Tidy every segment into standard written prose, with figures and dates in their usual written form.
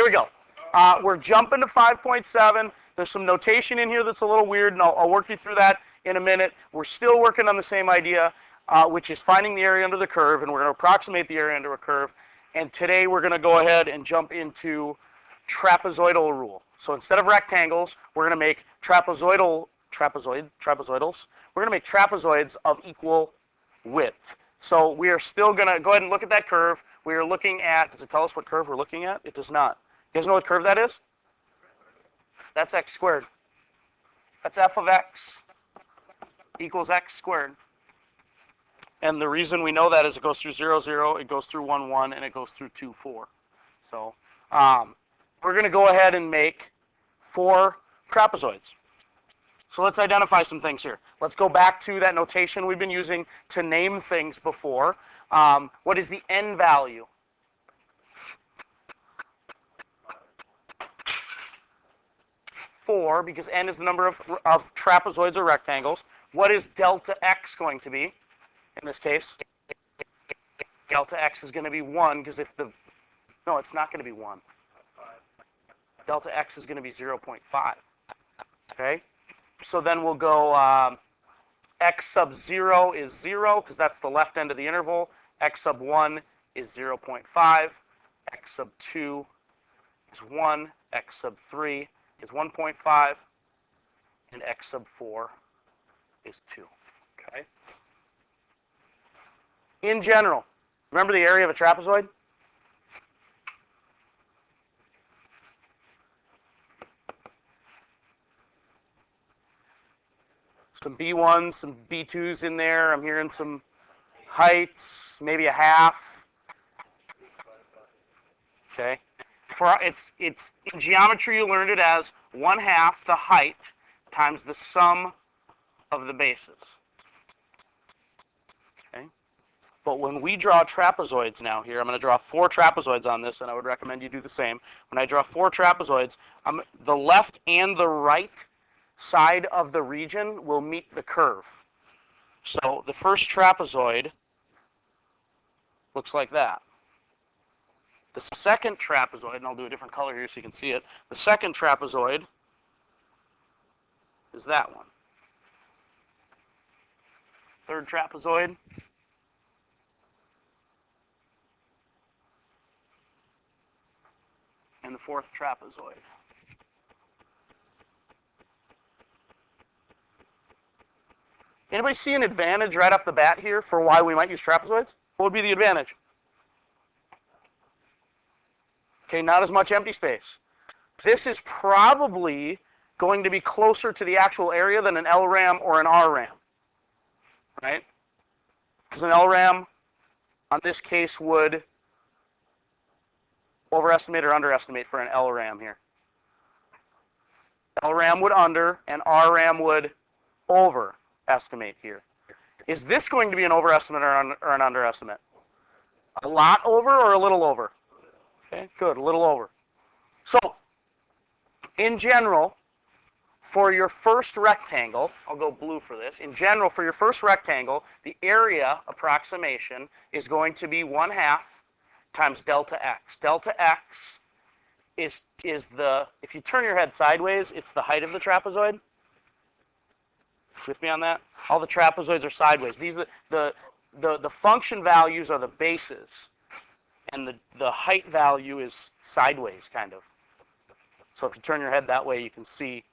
we go. We're jumping to 5.7. There's some notation in here that's a little weird, and I'll work you through that in a minute. We're still working on the same idea, which is finding the area under the curve, and we're going to approximate the area under a curve. And today we're going to go ahead and jump into trapezoidal rule. So instead of rectangles, we're going to make trapezoidals. We're going to make trapezoids of equal width. So we are still going to go ahead and look at that curve. We are looking at, does it tell us what curve we're looking at? It does not. You guys know what curve that is? That's x squared. That's f of x equals x squared. And the reason we know that is it goes through 0, 0, it goes through 1, 1, and it goes through 2, 4. So we're going to go ahead and make 4 trapezoids. So let's identify some things here. Let's go back to that notation we've been using to name things before. What is the n value? Four, because n is the number of trapezoids or rectangles. What is delta x going to be? In this case, delta x is going to be 1, because no, it's not going to be 1. Delta x is going to be 0.5. Okay? So then we'll go x sub 0 is 0, because that's the left end of the interval. X sub 1 is 0.5. X sub 2 is 1. X sub 3 is 1.5. And x sub 4 is 2. Okay? In general, remember the area of a trapezoid? Some B1s, some B2s in there. I'm hearing some heights, maybe a half. Okay. It's in geometry you learned it as 1/2 the height times the sum of the bases. Okay. But when we draw trapezoids now here, I'm going to draw 4 trapezoids on this, and I would recommend you do the same. When I draw 4 trapezoids, the left and the right side of the region will meet the curve. So the first trapezoid looks like that. The second trapezoid, and I'll do a different color here so you can see it. The second trapezoid is that one. Third trapezoid and the fourth trapezoid. Anybody see an advantage right off the bat here for why we might use trapezoids? What would be the advantage? Okay, not as much empty space. This is probably going to be closer to the actual area than an LRAM or an RRAM, right? Because an LRAM, on this case, would overestimate or underestimate for an LRAM here. LRAM would under, and RRAM would overestimate here. Is this going to be an overestimate or an underestimate? A lot over or a little over? Okay, good, a little over. So, in general, for your first rectangle, I'll go blue for this. In general, for your first rectangle, the area approximation is going to be 1/2 times delta x. Delta x is the, if you turn your head sideways, it's the height of the trapezoid. With me on that? All the trapezoids are sideways. These are the function values are the bases. And the height value is sideways, kind of. So if you turn your head that way, you can see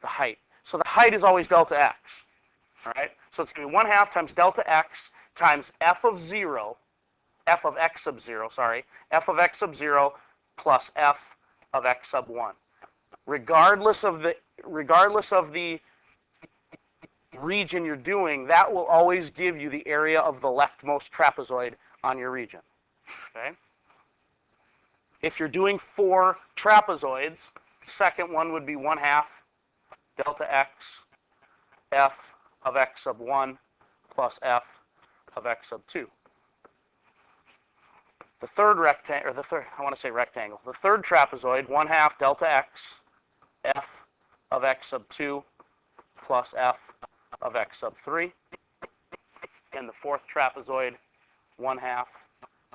the height. So the height is always delta x. All right? So it's going to be 1/2 times delta x times f of 0, f of x sub 0, sorry, f of x sub 0 plus f of x sub 1. Regardless of the region you're doing, that will always give you the area of the leftmost trapezoid on your region. Okay? If you're doing 4 trapezoids, the second one would be 1/2 delta x, f of x sub 1 plus f of x sub 2. The third rectangle, or the third, I want to say rectangle. The third trapezoid, 1/2 delta x, f of x sub 2 plus f of x sub 3. And the fourth trapezoid, 1/2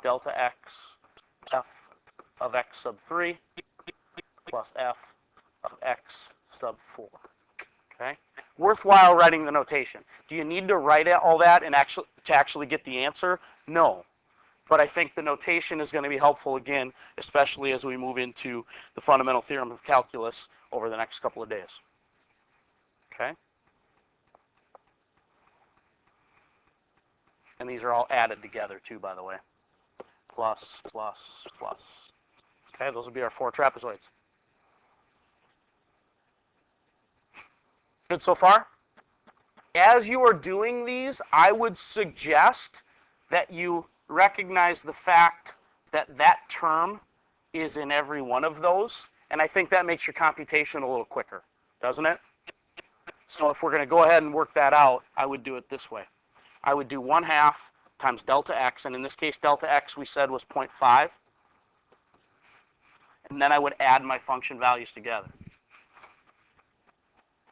delta x, f of x sub 3 plus f of x sub 4. Okay? Worthwhile writing the notation. Do you need to write all that and actually get the answer? No. But I think the notation is going to be helpful again, especially as we move into the fundamental theorem of calculus over the next couple of days. Okay? And these are all added together too, by the way. Plus, plus, plus. Okay, those will be our 4 trapezoids. Good so far? As you are doing these, I would suggest that you recognize the fact that that term is in every one of those, and I think that makes your computation a little quicker, doesn't it? So if we're going to go ahead and work that out, I would do it this way. I would do 1/2 times delta x, and in this case delta x we said was 0.5, and then I would add my function values together.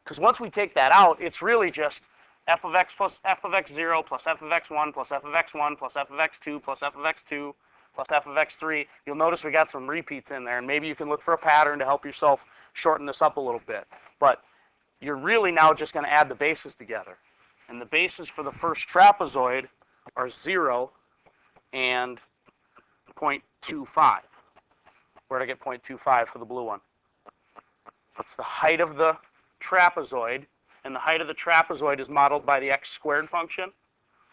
Because once we take that out, it's really just f of x plus f of x0 plus f of x1 plus f of x1 plus f of x2 plus f of x2 plus f of x3. You'll notice we got some repeats in there, and maybe you can look for a pattern to help yourself shorten this up a little bit. But you're really now just going to add the bases together. And the bases for the first trapezoid are 0 and 0.25. Where'd I get 0.25 for the blue one? That's the height of the trapezoid, and the height of the trapezoid is modeled by the x squared function.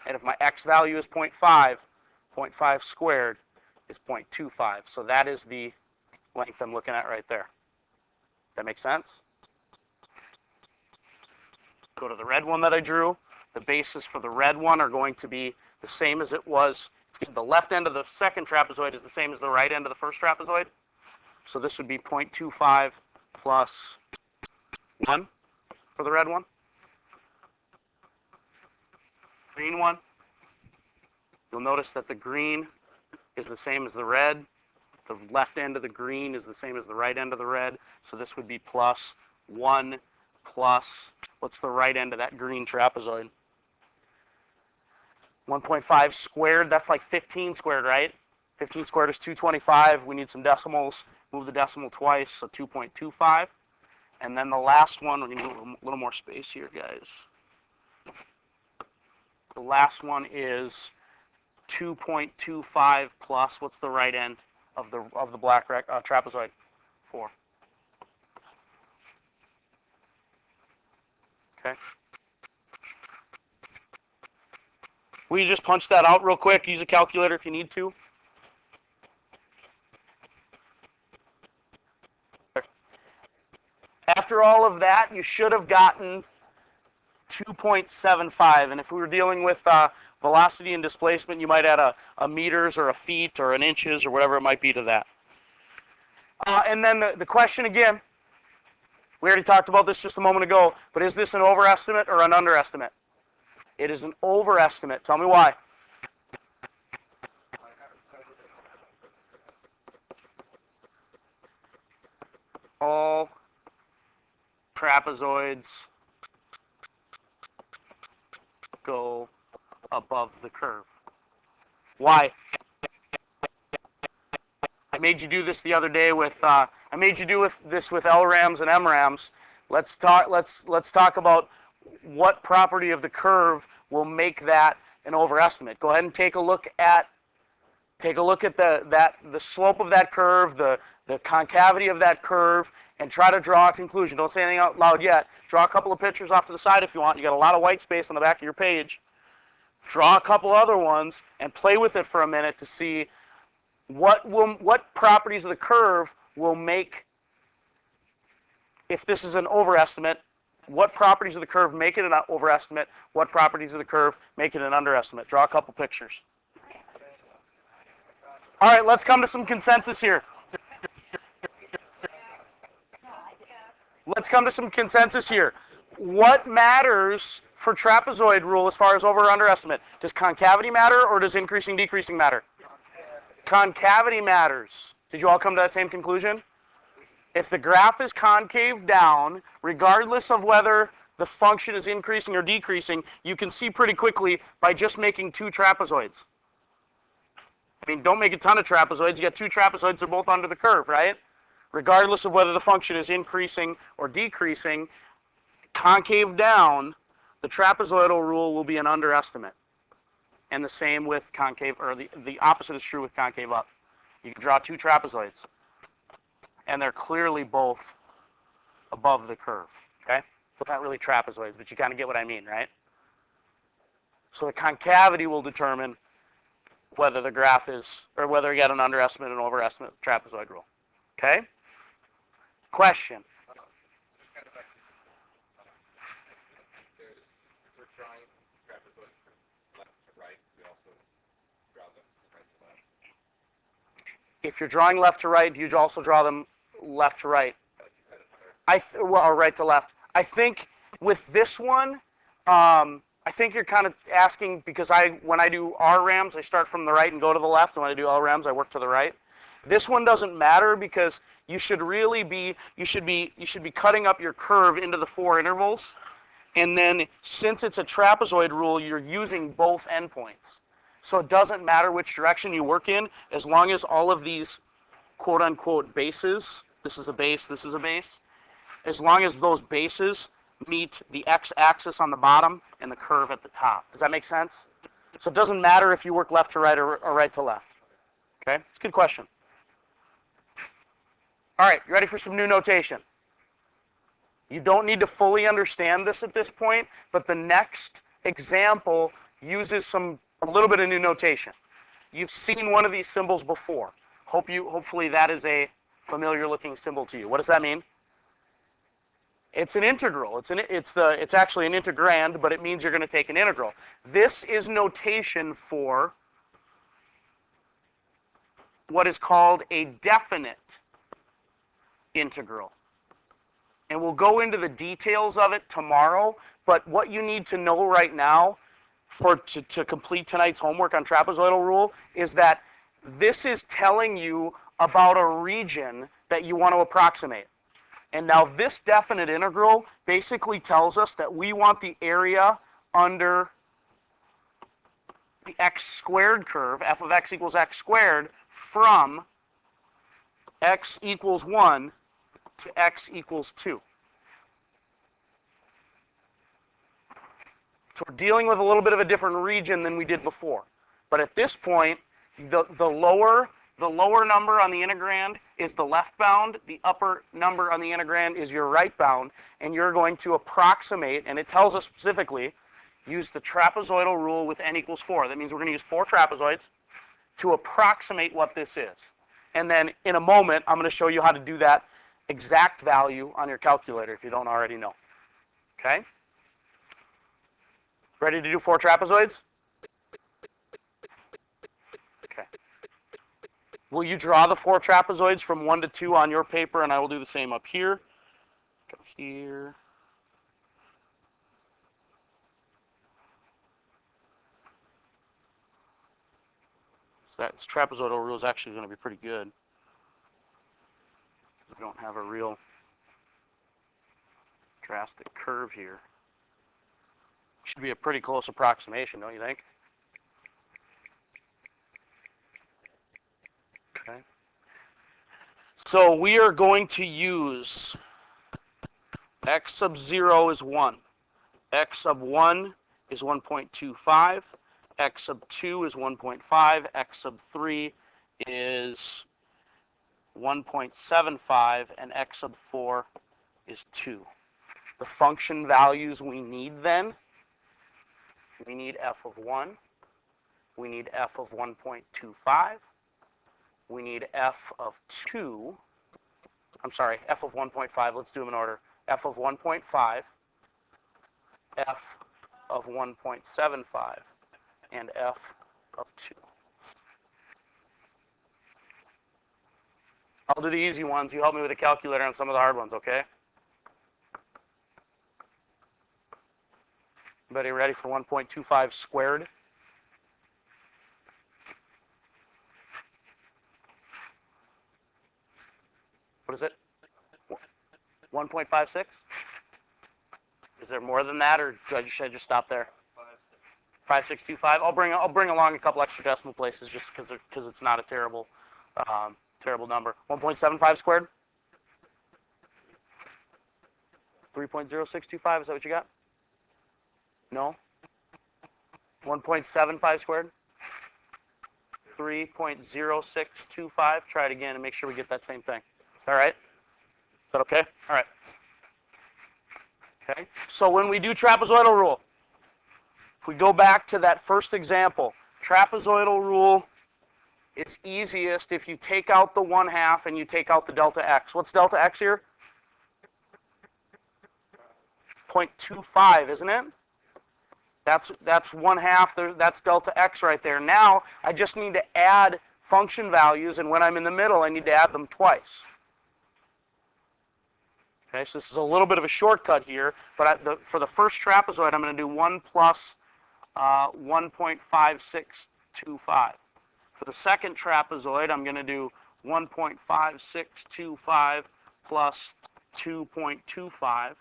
And if my x value is 0.5, 0.5 squared is 0.25. So that is the length I'm looking at right there. That makes sense? Go to the red one that I drew. The bases for the red one are going to be the same as it was. The left end of the second trapezoid is the same as the right end of the first trapezoid. So this would be 0.25 plus 1 for the red one. Green one. You'll notice that the green is the same as the red. The left end of the green is the same as the right end of the red. So this would be plus 1 plus, what's the right end of that green trapezoid? 1.5 squared, that's like 15 squared, right? 15 squared is 225. We need some decimals. Move the decimal twice, so 2.25. And then the last one, we're going to move a little more space here, guys. The last one is 2.25 plus, what's the right end of the black trapezoid? 4. Okay. Will you just punch that out real quick? Use a calculator if you need to. After all of that, you should have gotten 2.75. And if we were dealing with velocity and displacement, you might add a meters or a feet or an inches or whatever it might be to that. And then the question again, we already talked about this just a moment ago, but is this an overestimate or an underestimate? It is an overestimate. Tell me why. All trapezoids go above the curve. Why? I made you do this the other day with this with LRAMs and MRAMs. Let's talk about what property of the curve will make that an overestimate. Go ahead and take a look at the slope of that curve, the concavity of that curve, and try to draw a conclusion. Don't say anything out loud yet. Draw a couple of pictures off to the side if you want. You got a lot of white space on the back of your page. Draw a couple other ones and play with it for a minute to see what properties of the curve will make, if this is an overestimate, what properties of the curve make it an overestimate, what properties of the curve make it an underestimate. Draw a couple pictures. All right, let's come to some consensus here. Let's come to some consensus here. What matters for trapezoid rule as far as over or underestimate? Does concavity matter or does increasing decreasing matter? Concavity matters. Did you all come to that same conclusion? If the graph is concave down, regardless of whether the function is increasing or decreasing, you can see pretty quickly by just making 2 trapezoids. I mean, don't make a ton of trapezoids. You got two trapezoids, they're both under the curve, right? Regardless of whether the function is increasing or decreasing, concave down, the trapezoidal rule will be an underestimate. And the same with concave, or the opposite is true with concave up. You can draw two trapezoids, and they're clearly both above the curve, okay? So not really trapezoids, but you kind of get what I mean, right? So the concavity will determine whether the graph is, or whether you get an underestimate and overestimate with the trapezoid rule, okay? Question? If you're drawing left to right, you also draw them left to right. Or right to left. I think with this one, I think you're kind of asking, because when I do RRAMs, I start from the right and go to the left, and when I do LRAMs, I work to the right. This one doesn't matter because you should be cutting up your curve into the four intervals, and then since it's a trapezoid rule, you're using both endpoints. So it doesn't matter which direction you work in, as long as all of these quote-unquote bases, this is a base, this is a base, as long as those bases meet the x-axis on the bottom and the curve at the top. Does that make sense? So it doesn't matter if you work left to right or right to left. Okay? It's a good question. All right, you ready for some new notation? You don't need to fully understand this at this point, but the next example uses a little bit of new notation. You've seen one of these symbols before. Hopefully that is a familiar looking symbol to you. What does that mean? It's an integral. It's actually an integrand, but it means you're going to take an integral. This is notation for what is called a definite integral. And we'll go into the details of it tomorrow, but what you need to know right now to complete tonight's homework on trapezoidal rule is that this is telling you about a region that you want to approximate. And now this definite integral basically tells us that we want the area under the x squared curve, f of x equals x squared, from x equals 1 to x equals 2. So we're dealing with a little bit of a different region than we did before. But at this point, the lower number on the integrand is the left bound, the upper number on the integrand is your right bound, and you're going to approximate, and it tells us specifically, use the trapezoidal rule with n equals 4. That means we're going to use 4 trapezoids to approximate what this is. And then in a moment, I'm going to show you how to do that exact value on your calculator if you don't already know. Okay? Ready to do 4 trapezoids? Okay. Will you draw the 4 trapezoids from 1 to 2 on your paper, and I will do the same up here. Go here. So that trapezoidal rule is actually going to be pretty good. We don't have a real drastic curve here. Should be a pretty close approximation, don't you think? Okay. So we are going to use x sub 0 is 1. X sub 1 is 1.25. X sub 2 is 1.5. X sub 3 is 1.75. And x sub 4 is 2. The function values we need then, we need f of 1. We need f of 1.25. We need f of 2. I'm sorry, f of 1.5. Let's do them in order. F of 1.5. F of 1.75. And f of 2. I'll do the easy ones. You help me with a calculator on some of the hard ones, okay? Everybody ready for 1.25 squared? What is it? 1.56? Is there more than that, or should I just stop there? 5625. I'll bring along a couple extra decimal places just because it's not a terrible number. 1.75 squared. 3.0625. Is that what you got? No. 1.75 squared. 3.0625. Try it again and make sure we get that same thing. Is that right? Is that okay? All right. Okay. So when we do trapezoidal rule, if we go back to that first example, trapezoidal rule is easiest if you take out the 1/2 and you take out the delta x. What's delta x here? 0.25, isn't it? That's 1/2. That's delta x right there. Now I just need to add function values, and when I'm in the middle, I need to add them twice. Okay, so this is a little bit of a shortcut here, but for the first trapezoid, I'm going to do 1 plus 1.5625. For the second trapezoid, I'm going to do 1.5625 plus 2.25.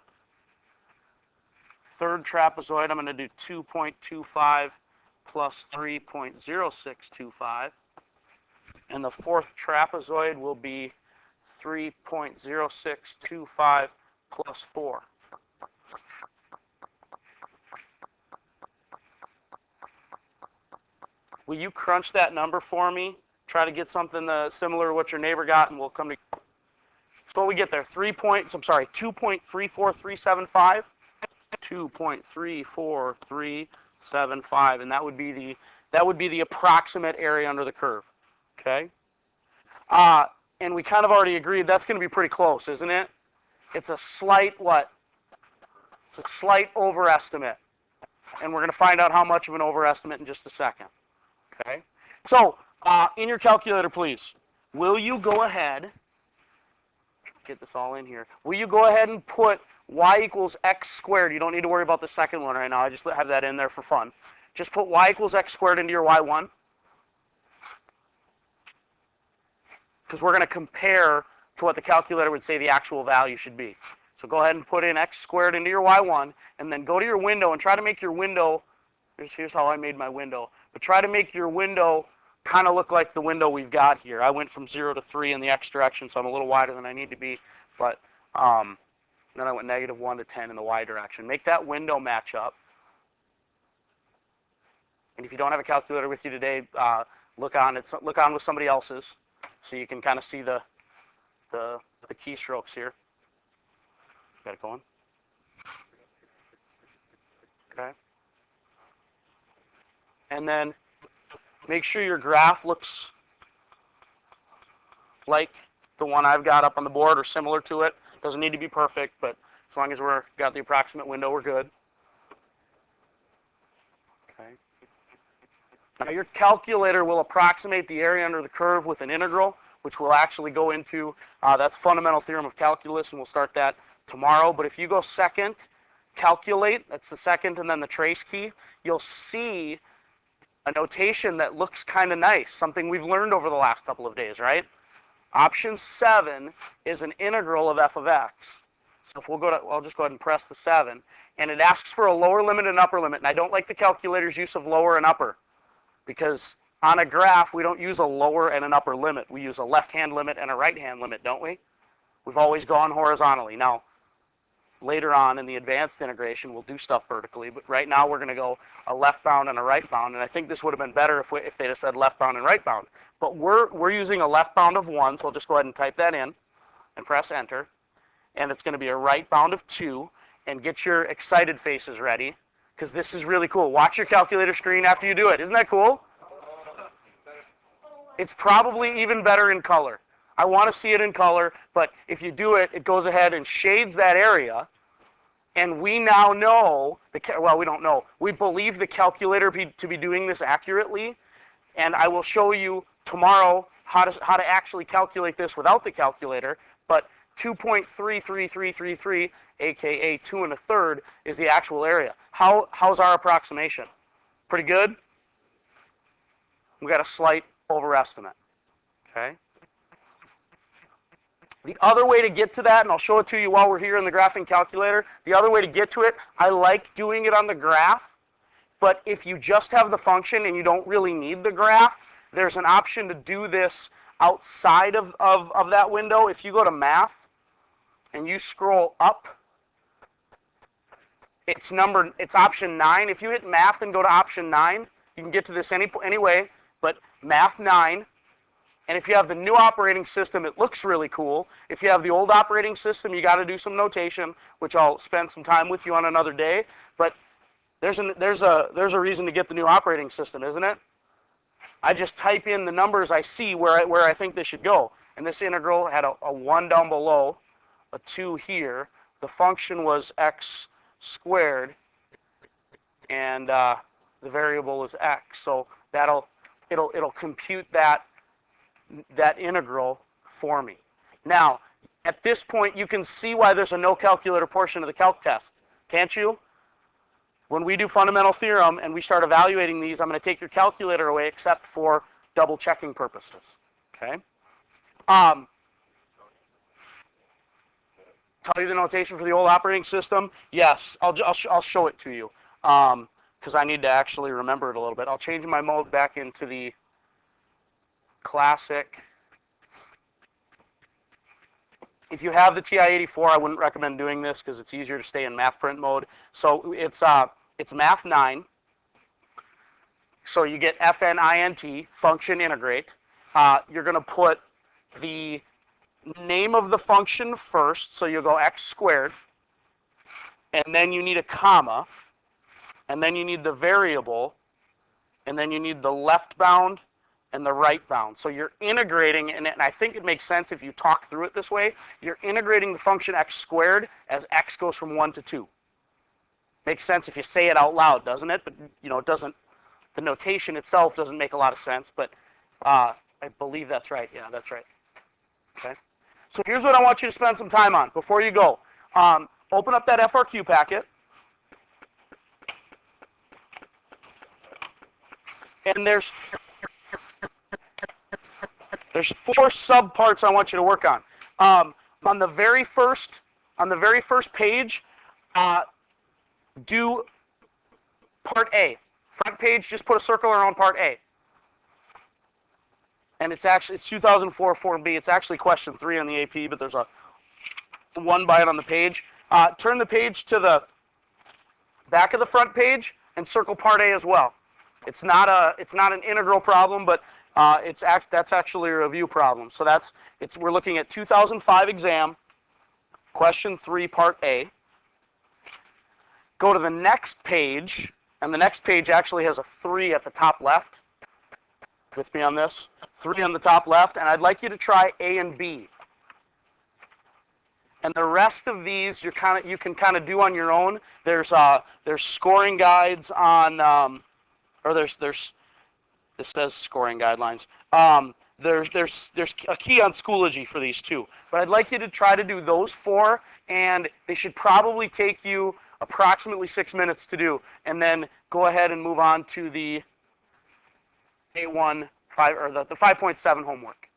Third trapezoid, I'm going to do 2.25 plus 3.0625. And the fourth trapezoid will be 3.0625 plus 4. Will you crunch that number for me? Try to get something similar to what your neighbor got, and we'll come to. So what we get there, 2.34375, 2.34375, and that would be the approximate area under the curve. Okay. And we kind of already agreed that's going to be pretty close, isn't it? It's a slight what? It's a slight overestimate. And we're going to find out how much of an overestimate in just a second. Okay? So, in your calculator, please, will you go ahead, get this all in here, will you go ahead and put y equals x squared? You don't need to worry about the second one right now. I just have that in there for fun. Just put y equals x squared into your y1. Because we're going to compare to what the calculator would say the actual value should be. So go ahead and put in x squared into your y1, and then go to your window and try to make your window, here's how I made my window, but try to make your window kind of look like the window we've got here. I went from 0 to 3 in the x direction, so I'm a little wider than I need to be, but then I went -1 to 10 in the y direction. Make that window match up. And if you don't have a calculator with you today, look on with somebody else's, so you can kind of see the keystrokes here. Got it going? Okay. And then make sure your graph looks like the one I've got up on the board or similar to it. Doesn't need to be perfect, but as long as we've got the approximate window, we're good. Okay. Now your calculator will approximate the area under the curve with an integral, which we'll actually go into. That's fundamental theorem of calculus, and we'll start that tomorrow. But if you go second, calculate, that's the second, and then the trace key, you'll see a notation that looks kind of nice, something we've learned over the last couple of days, right? Option 7 is an integral of f of x. So if I'll just go ahead and press the 7, and it asks for a lower limit and upper limit. And I don't like the calculator's use of lower and upper, because on a graph, we don't use a lower and an upper limit. We use a left-hand limit and a right-hand limit, don't we? We've always gone horizontally. Now, later on in the advanced integration, we'll do stuff vertically, but right now we're going to go a left bound and a right bound, and I think this would have been better if they'd have said left bound and right bound. But we're using a left bound of 1, so I'll just go ahead and type that in and press enter, and it's going to be a right bound of 2, and get your excited faces ready, because this is really cool. Watch your calculator screen after you do it. Isn't that cool? It's probably even better in color. I want to see it in color, but if you do it, it goes ahead and shades that area, and we now know, well, we don't know. We believe the calculator to be doing this accurately, and I will show you tomorrow how to actually calculate this without the calculator, but 2.33333, aka 2 1/3, is the actual area. How's our approximation? Pretty good? We got a slight overestimate, okay? The other way to get to that, and I'll show it to you while we're here in the graphing calculator, the other way to get to it, I like doing it on the graph, But if you just have the function and you don't really need the graph, there's an option to do this outside of that window. If you go to Math and you scroll up, it's option 9. If you hit Math and go to option 9, you can get to this any way, but Math 9. And if you have the new operating system, it looks really cool. If you have the old operating system, you got to do some notation, which I'll spend some time with you on another day. But there's a reason to get the new operating system, isn't it? I just type in the numbers I see where I think they should go. And this integral had a 1 down below, a 2 here. The function was x squared, and the variable is x. So it'll compute that integral for me. Now, at this point, you can see why there's a no calculator portion of the calc test, can't you? When we do fundamental theorem and we start evaluating these, I'm going to take your calculator away except for double checking purposes. Okay? Tell you the notation for the old operating system? Yes, I'll show it to you because I need to actually remember it a little bit. I'll change my mode back into the classic. If you have the TI-84, I wouldn't recommend doing this because it's easier to stay in math print mode. So it's Math 9. So you get FNINT, function integrate. You're going to put the name of the function first, so you'll go x squared, and then you need a comma, and then you need the variable, and then you need the left bound and the right bound. So you're integrating, and I think it makes sense if you talk through it this way, you're integrating the function x squared as x goes from 1 to 2. Makes sense if you say it out loud, doesn't it? But it doesn't, the notation itself doesn't make a lot of sense, but I believe that's right. Yeah, that's right. Okay. So here's what I want you to spend some time on before you go. Open up that FRQ packet. And there's 4 subparts I want you to work on. On the very first page, do part A. Front page, just put a circle around part A. And it's 2004 Form B. It's actually question 3 on the AP, but there's a 1 by it on the page. Turn the page to the back of the front page and circle part A as well. It's not an integral problem, but that's actually a review problem. So we're looking at 2005 exam, question 3, part A. Go to the next page, and the next page actually has a 3 at the top left. With me on this? 3 on the top left, and I'd like you to try A and B. And the rest of these you can kind of do on your own. There's scoring guides on, this says scoring guidelines. There's a key on Schoology for these too. But I'd like you to try to do those 4, and they should probably take you approximately 6 minutes to do. And then go ahead and move on to the A1 5 or the 5.7 homework.